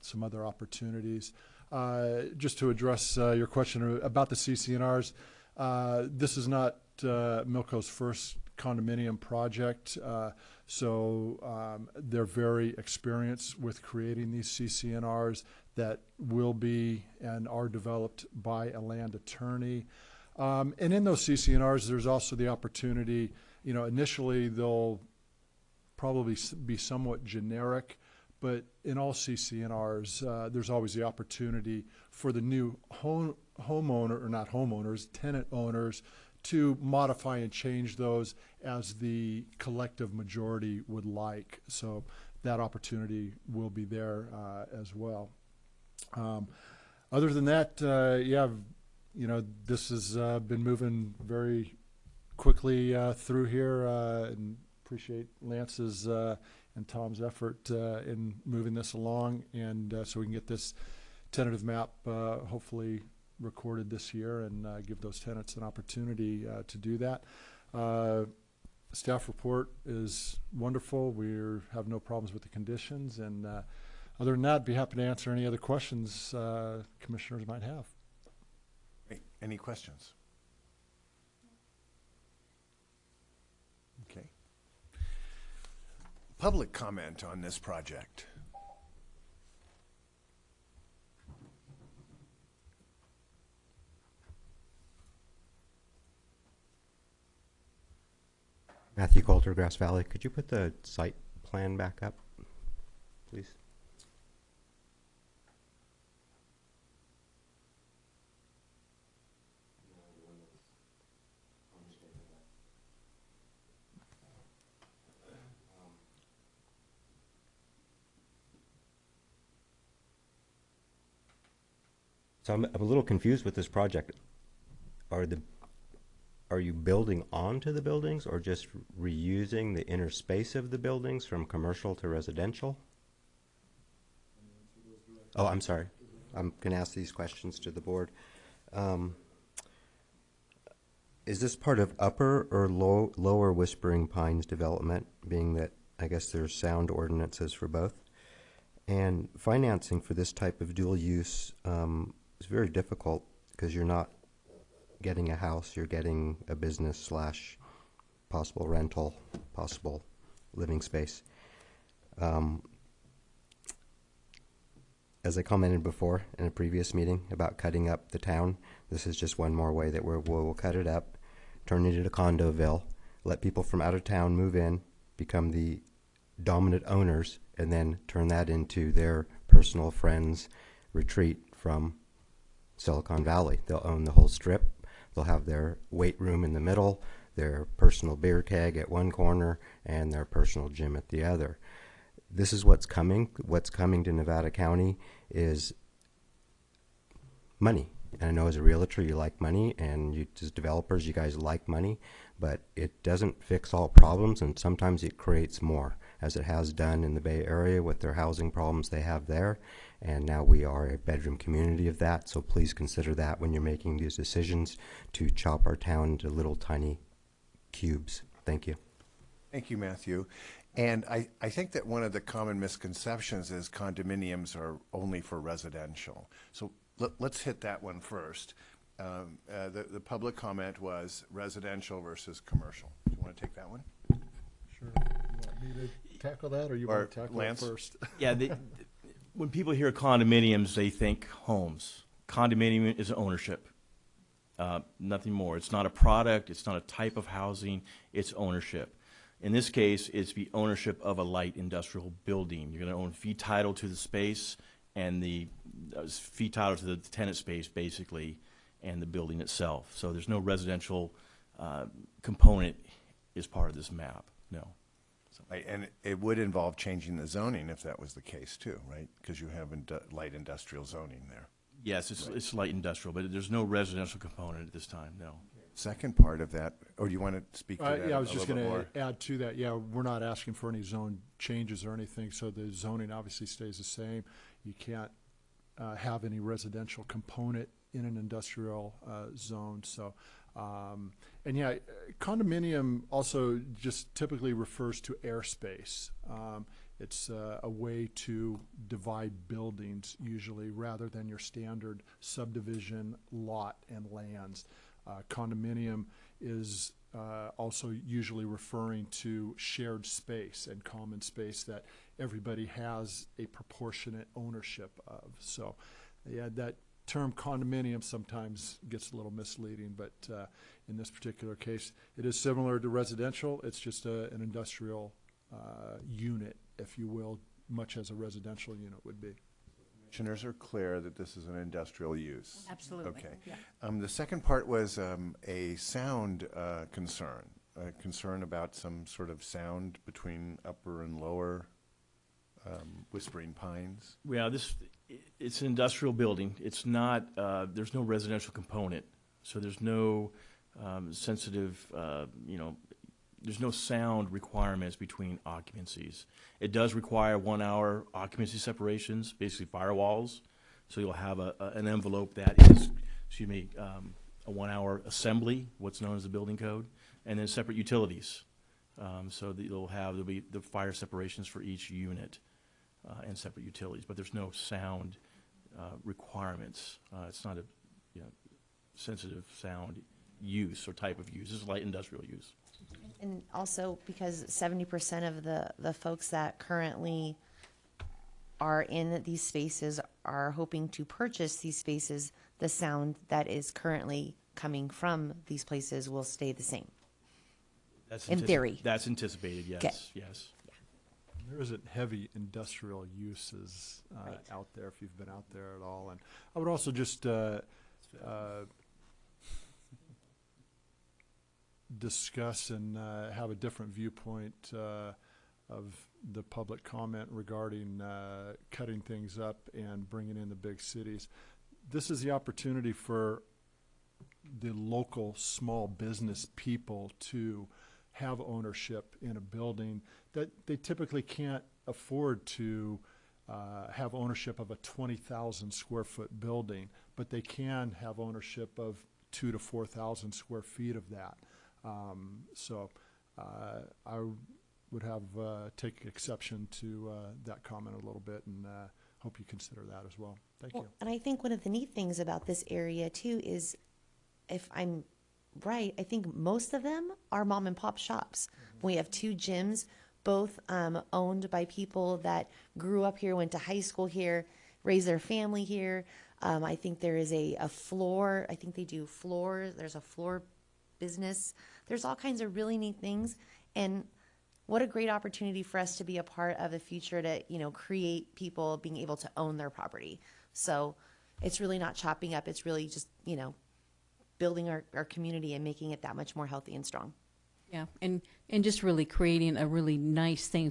some other opportunities. Just to address your question about the CCNRs, this is not Milco's first condominium project, so they're very experienced with creating these CCNRs that will be and are developed by a land attorney. And in those CCNRs, there's also the opportunity, initially they'll probably be somewhat generic, but in all CCNRs, there's always the opportunity for the new homeowner, or not homeowners, tenant owners, to modify and change those as the collective majority would like. So that opportunity will be there as well. Other than that, this has been moving very quickly through here, and appreciate Lance's and Tom's effort in moving this along, and so we can get this tentative map hopefully recorded this year and give those tenants an opportunity to do that. Staff report is wonderful. We have no problems with the conditions, and other than that, be happy to answer any other questions commissioners might have. Any questions? Okay. Public comment on this project. Matthew Coulter, Grass Valley. Could you put the site plan back up, please? So I'm a little confused with this project. Are you building onto the buildings or just reusing the inner space of the buildings from commercial to residential? Oh, I'm sorry. I'm going to ask these questions to the board. Is this part of upper or lower Whispering Pines development, being that I guess there's sound ordinances for both? And financing for this type of dual use is very difficult because you're not getting a house, you're getting a business / possible rental, possible living space. As I commented before in a previous meeting about cutting up the town, this is just one more way that we'll cut it up, turn it into Condoville, let people from out of town move in, become the dominant owners, and then turn that into their personal friends' retreat from Silicon Valley. They'll own the whole strip. They'll have their weight room in the middle, their personal beer keg at one corner, and their personal gym at the other. This is what's coming. What's coming to Nevada County is money. And I know as a realtor you like money, and you, as developers, you guys like money, but it doesn't fix all problems, and sometimes it creates more, as it has done in the Bay Area with their housing problems they have there. And now we are a bedroom community of that, so please consider that when you're making these decisions to chop our town into little tiny cubes. Thank you. Thank you, Matthew. And I think that one of the common misconceptions is condominiums are only for residential. So let's hit that one first. The public comment was residential versus commercial. Do you want to take that one? Sure. You want me to tackle that, or you want to tackle Lance? it first? Yeah, when people hear condominiums, they think homes. Condominium is ownership, nothing more. It's not a product. It's not a type of housing. It's ownership. In this case, it's the ownership of a light industrial building. You're going to own fee title to the space and the fee title to the tenant space, basically, and the building itself. So there's no residential component as part of this map, no. Right, and it would involve changing the zoning if that was the case too, right? Because you have light industrial zoning there. Yes, it's light industrial, but there's no residential component at this time, no. second part of that, or do you want to speak to that Yeah, I was just a going little bit to more? add to that. Yeah, we're not asking for any zone changes or anything, so the zoning obviously stays the same. You can't have any residential component in an industrial zone. So, and yeah, condominium also just typically refers to airspace. It's a way to divide buildings usually rather than your standard subdivision lot and lands. Condominium is also usually referring to shared space and common space that everybody has a proportionate ownership of. So, yeah, that term condominium sometimes gets a little misleading, but in this particular case, it is similar to residential. It's just an industrial unit, if you will, much as a residential unit would be. Commissioners are clear that this is an industrial use. Absolutely. Okay. Yeah. The second part was a sound concern, a concern about some sort of sound between upper and lower Whispering Pines. Yeah, it's an industrial building. It's not, there's no residential component. So there's no sensitive, there's no sound requirements between occupancies. It does require 1 hour occupancy separations, basically firewalls. So you'll have an envelope that is, a 1 hour assembly, what's known as the building code, and then separate utilities. So that there'll be the fire separations for each unit and separate utilities, but there's no sound requirements. It's not a sensitive sound use or type of use. It's light industrial use. And also because 70% of the folks that currently are in these spaces are hoping to purchase these spaces, the sound that is currently coming from these places will stay the same. That's In theory. That's anticipated, yes, Okay. yes. There isn't heavy industrial uses out there if you've been out there at all. And I would also just discuss and have a different viewpoint of the public comment regarding cutting things up and bringing in the big cities. This is the opportunity for the local small business people to have ownership in a building that they typically can't afford to have ownership of a 20,000 square foot building, but they can have ownership of 2,000 to 4,000 square feet of that. So I would have take exception to that comment a little bit, and hope you consider that as well. Thank you. And I think one of the neat things about this area too is, if I'm right, I think most of them are mom and pop shops. We have 2 gyms, both owned by people that grew up here, went to high school here, raised their family here. I think there is a floor. I think they do floors. There's a floor business. There's all kinds of really neat things. And what a great opportunity for us to be a part of the future to, create people being able to own their property. So it's really not chopping up. It's really just, building our community and making it that much more healthy and strong. Yeah, and just really creating a really nice thing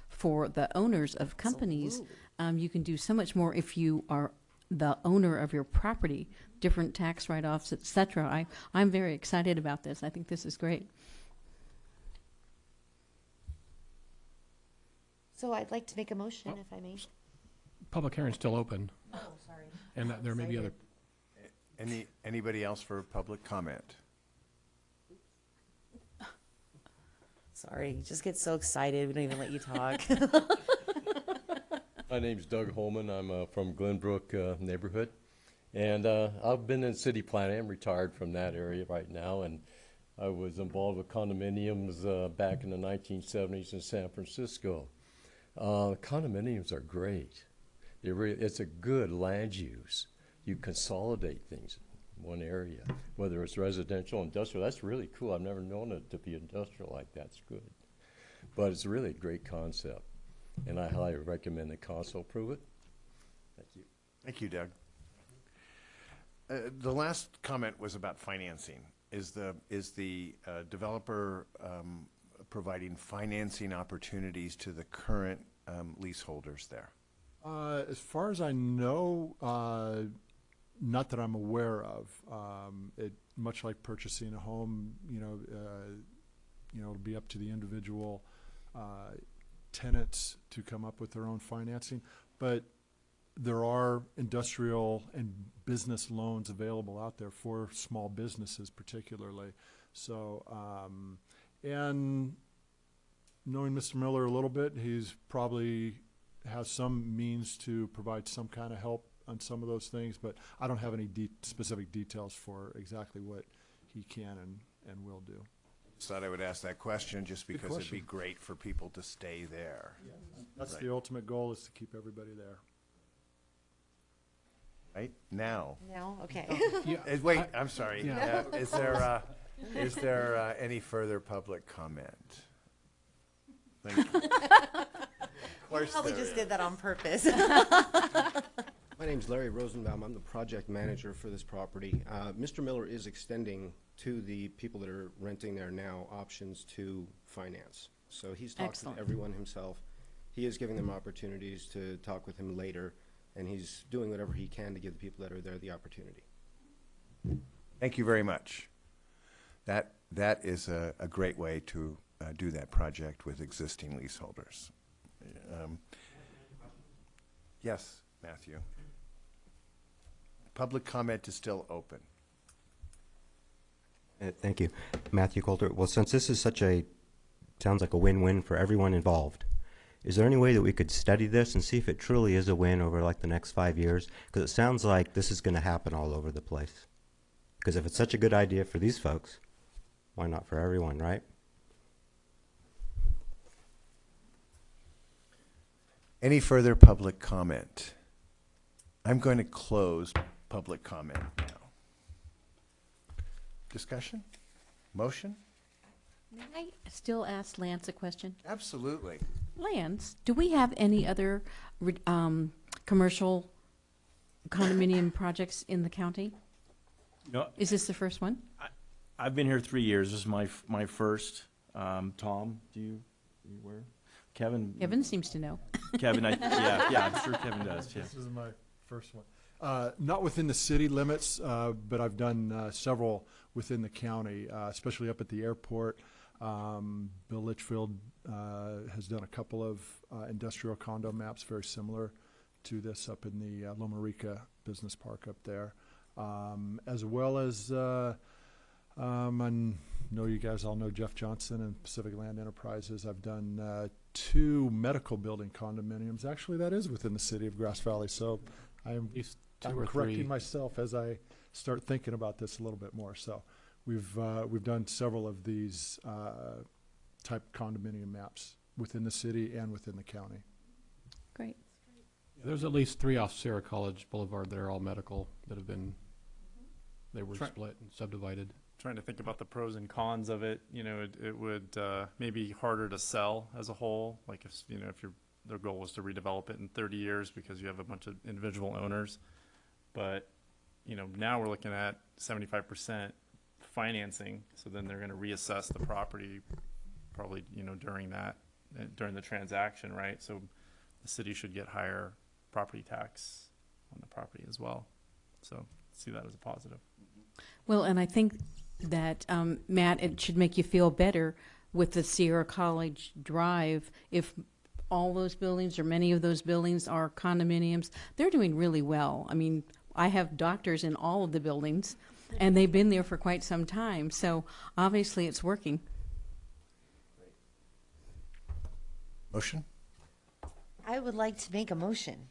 for the owners of companies. You can do so much more if you are the owner of your property, different tax write-offs, etc. I'm very excited about this. I think this is great. So I'd like to make a motion, if I may. Public hearing's still open. Oh, sorry. And there may be other. Anybody else for public comment? Sorry, you just get so excited. We don't even let you talk. My name's Doug Holman. I'm from Glenbrook neighborhood. And I've been in city planning. I'm retired from that area right now. And I was involved with condominiums back in the 1970s in San Francisco. Condominiums are great. It's a good land use. You consolidate things in one area, whether it's residential, industrial. That's really cool. I've never known it to be industrial like that. It's good. But it's really a great concept. And I highly recommend the council approve it. Thank you. Thank you, Doug. The last comment was about financing. Is the developer providing financing opportunities to the current leaseholders there? As far as I know, not that I'm aware of. Much like purchasing a home, it'll be up to the individual tenants to come up with their own financing. But there are industrial and business loans available out there for small businesses particularly. So, and knowing Mr. Miller a little bit, he's probably has some means to provide some kind of help on some of those things, but I don't have any specific details for exactly what he can and will do. Just thought I would ask that question just Good because it'd be question. great for people to stay there. That's Right. the ultimate goal, is to keep everybody there. Right now. No? Okay. Wait, I'm sorry. Yeah. Is there any further public comment? Thank you. Of course Probably there just is. did that on purpose. My name's Larry Rosenbaum. I'm the project manager for this property. Mr. Miller is extending to the people that are renting there now options to finance. So he's talked Excellent. with everyone himself. He is giving them opportunities to talk with him later, and he's doing whatever he can to give the people that are there the opportunity. Thank you very much. That is a great way to do that project with existing leaseholders. Yes, Matthew. Public comment is still open. Thank you. Matthew Coulter. Well, since this is sounds like a win-win for everyone involved, is there any way that we could study this and see if it truly is a win over like the next 5 years? Because it sounds like this is going to happen all over the place. Because if it's such a good idea for these folks, why not for everyone, right? Any further public comment? I'm going to close public comment now. Discussion? Motion? May I still ask Lance a question? Absolutely. Lance, do we have any other commercial condominium projects in the county? No, Is this the first one? I've been here 3 years. This is my first. Tom, are you aware? Kevin? Kevin seems to know. Kevin, yeah, I'm sure Kevin does, yeah. This is my first one. Not within the city limits, but I've done several within the county, especially up at the airport. Bill Litchfield has done a couple of industrial condo maps very similar to this up in the Loma Rica Business Park up there, as well as I know you guys all know Jeff Johnson and Pacific Land Enterprises. I've done 2 medical building condominiums. Actually, that is within the city of Grass Valley, so I'm correcting three. myself as I start thinking about this a little bit more. So we've done several of these type condominium maps within the city and within the county. Great. There's at least 3 off Sierra College Boulevard that are all medical that have been, they were split and subdivided. Trying to think about the pros and cons of it, it would maybe harder to sell as a whole. Like if their goal was to redevelop it in 30 years because you have a bunch of individual owners. But, now we're looking at 75% financing. So then they're going to reassess the property probably, during the transaction, right? So the city should get higher property tax on the property as well. So see that as a positive. Well, and I think that, Matt, it should make you feel better with the Sierra College Drive if all those buildings or many of those buildings are condominiums. They're doing really well. I mean, I have doctors in all of the buildings, and they've been there for quite some time. So obviously it's working. Motion? I would like to make a motion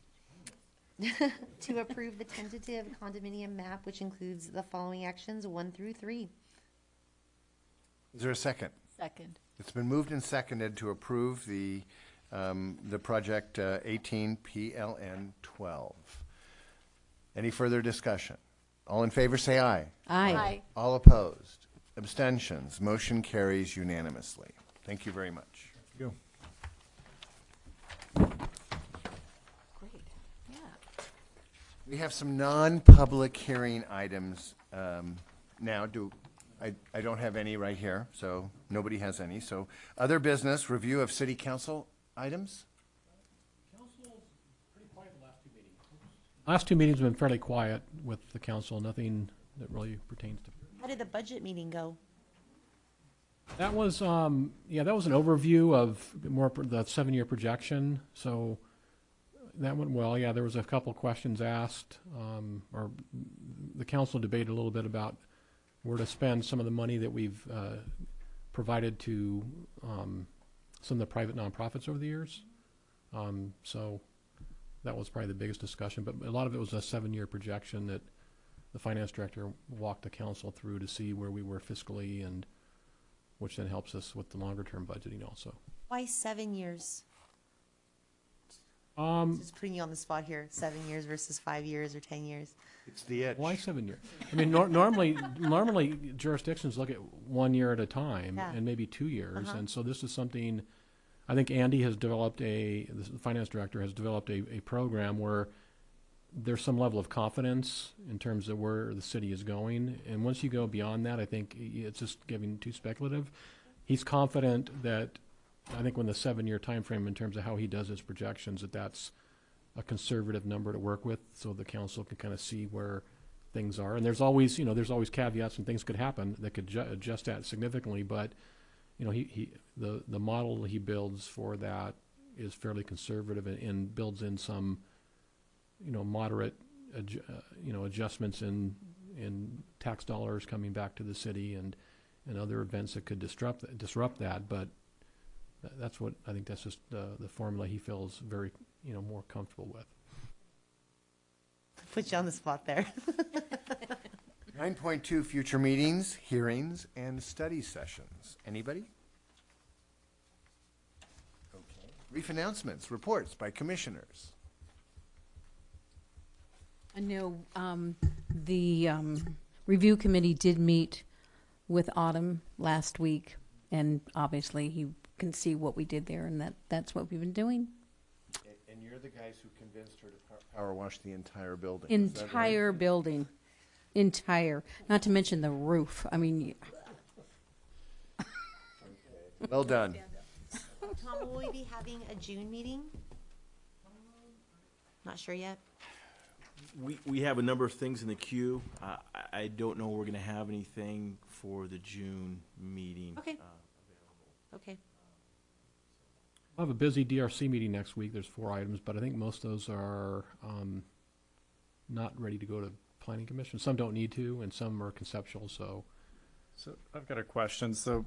to approve the tentative condominium map, which includes the following actions 1 through 3. Is there a second? Second. It's been moved and seconded to approve the project 18 PLN 12. Any further discussion? All in favor say aye. Aye. Aye. All opposed? Abstentions? Motion carries unanimously. Thank you very much. Thank you. Great. Yeah. We have some non-public hearing items now. I don't have any right here, so nobody has any. So other business, review of city council items? Last two meetings have been fairly quiet with the council, nothing that really pertains to. How did the budget meeting go? That was, yeah, that was an overview of the 7-year projection, so that went well. Yeah, there was a couple questions asked, or the council debated a little bit about where to spend some of the money that we've provided to some of the private nonprofits over the years. So that was probably the biggest discussion, but a lot of it was a 7-year projection that the finance director walked the council through to see where we were fiscally, and which then helps us with the longer term budgeting also. Why 7 years? Just putting you on the spot here. 7 years versus 5 years or 10 years. It's the edge. Why 7 years? I mean, normally jurisdictions look at 1 year at a time, Yeah. and maybe 2 years. Uh-huh. And so this is something, I think Andy has developed the finance director has developed a program where there's some level of confidence in terms of where the city is going. And once you go beyond that, I think it's just getting too speculative. He's confident that, I think when the 7-year time frame in terms of how he does his projections, that's a conservative number to work with, so the council can kind of see where things are. And there's always caveats, and things could happen that could adjust that significantly. But the model he builds for that is fairly conservative, and builds in some moderate adjustments in tax dollars coming back to the city, and other events that could disrupt that. But that's what I think. That's just the formula he feels very more comfortable with. Put you on the spot there. 9.2, future meetings, hearings, and study sessions. Anybody? Okay. Brief announcements, reports by commissioners. I know the review committee did meet with Autumn last week, and obviously he can see what we did there, and that's what we've been doing. And you're the guys who convinced her to power wash the entire building. Entire building. Entire. Not to mention the roof. I mean. Well done. Tom, will we be having a June meeting? Not sure yet. We have a number of things in the queue. I don't know we're going to have anything for the June meeting. Okay. Okay. We'll have a busy DRC meeting next week. There's 4 items, but I think most of those are not ready to go to planning commission. Some don't need to, and some are conceptual. So I've got a question. So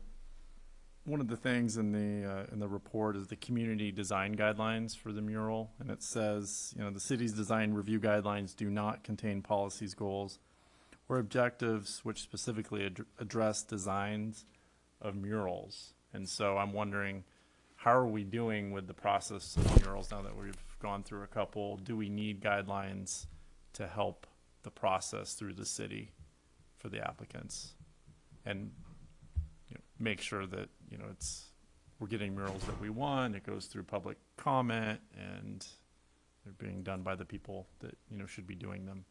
one of the things in the report is the community design guidelines for the mural, and it says, the city's design review guidelines do not contain policies, goals, or objectives which specifically address designs of murals. And so I'm wondering, how are we doing with the process of murals now that we've gone through a couple? Do we need guidelines to help the process through the city for the applicants, and make sure that we're getting murals that we want? It goes through public comment, and they're being done by the people that should be doing them.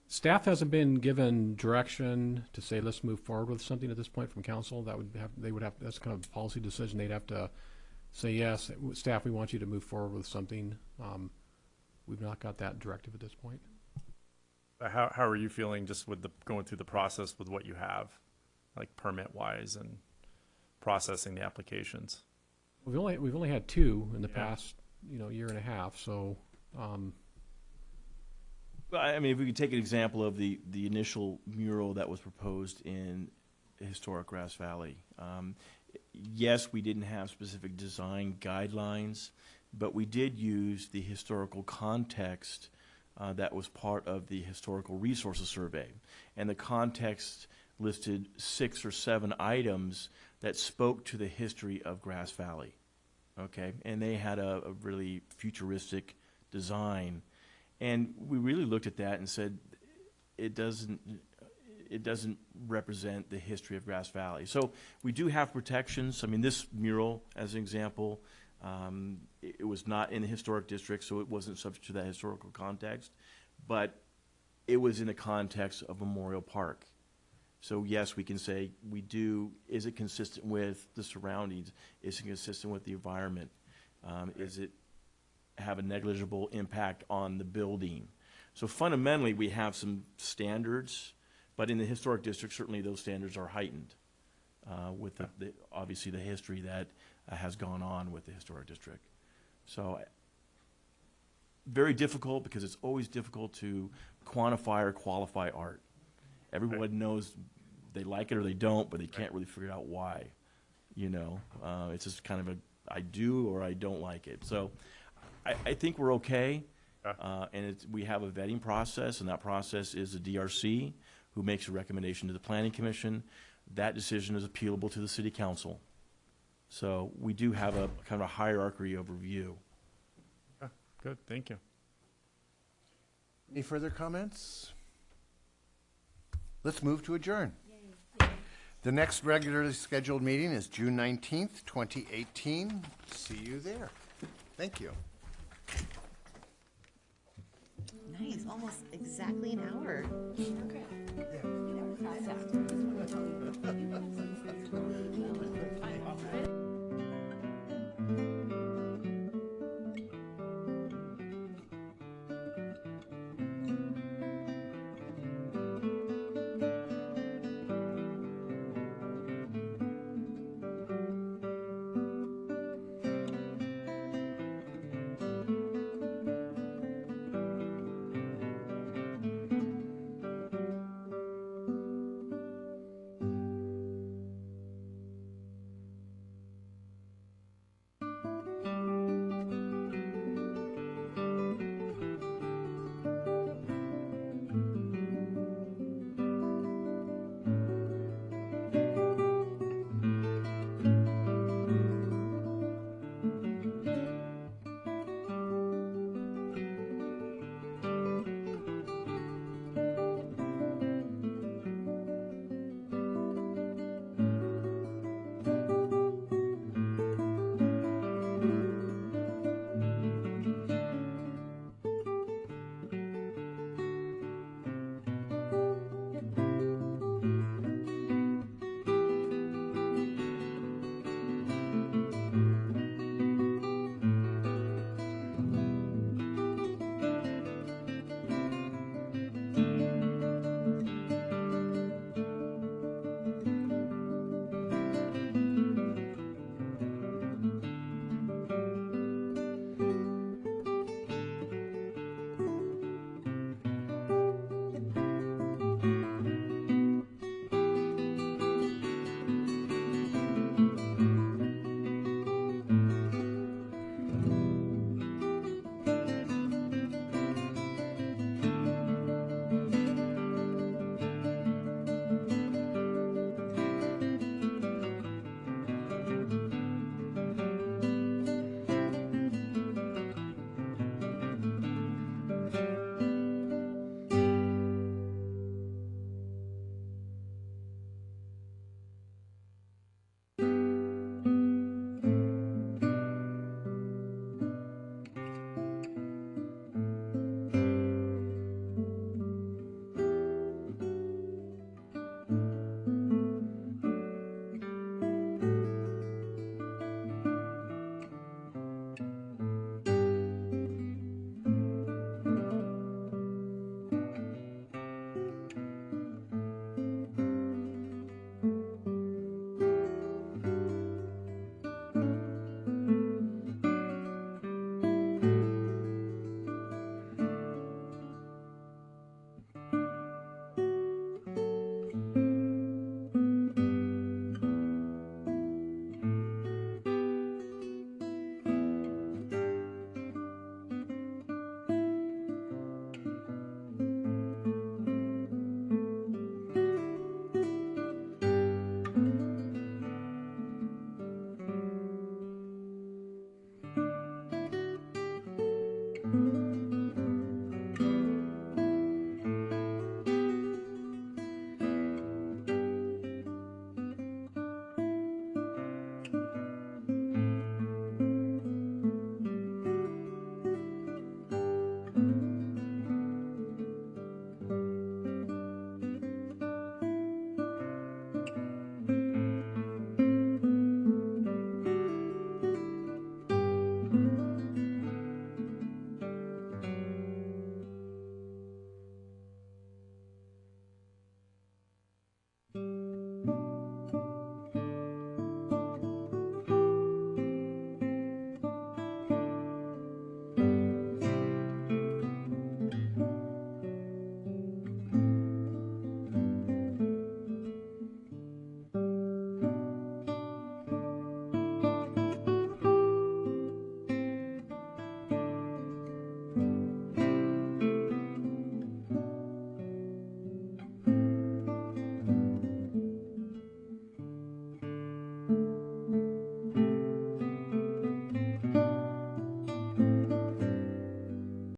staff hasn't been given direction to say let's move forward with something at this point from council. That's kind of a policy decision. They'd have to say, yes, staff, we want you to move forward with something. We've not got that directive at this point. How are you feeling just with going through the process with what you have, like permit wise and processing the applications? We've only had 2 in the past year and a half. So Well, I mean, if we could take an example of the initial mural that was proposed in historic Grass Valley. Yes, we didn't have specific design guidelines, but we did use the historical context that was part of the historical resources survey. And the context listed 6 or 7 items that spoke to the history of Grass Valley. Okay, and they had a really futuristic design. And we really looked at that and said, it doesn't represent the history of Grass Valley. So we do have protections. I mean, this mural, as an example, it was not in the historic district, so it wasn't subject to that historical context, but it was in the context of Memorial Park. So yes, we can say is it consistent with the surroundings? Is it consistent with the environment? Is it have a negligible impact on the building. So fundamentally, we have some standards, but in the historic district, certainly those standards are heightened with obviously the history that has gone on with the historic district. So very difficult, because it's always difficult to quantify or qualify art. Everyone knows they like it or they don't, but they can't really figure out why. You know, it's just kind of I do or I don't like it. So I think we're okay. And we have a vetting process, and that process is the DRC, who makes a recommendation to the Planning Commission. That decision is appealable to the City Council. So we do have a kind of a hierarchy overview. Good, thank you. Any further comments? Let's move to adjourn. The next regularly scheduled meeting is June 19th, 2018. See you there. Thank you. Nice, almost exactly an hour. Okay.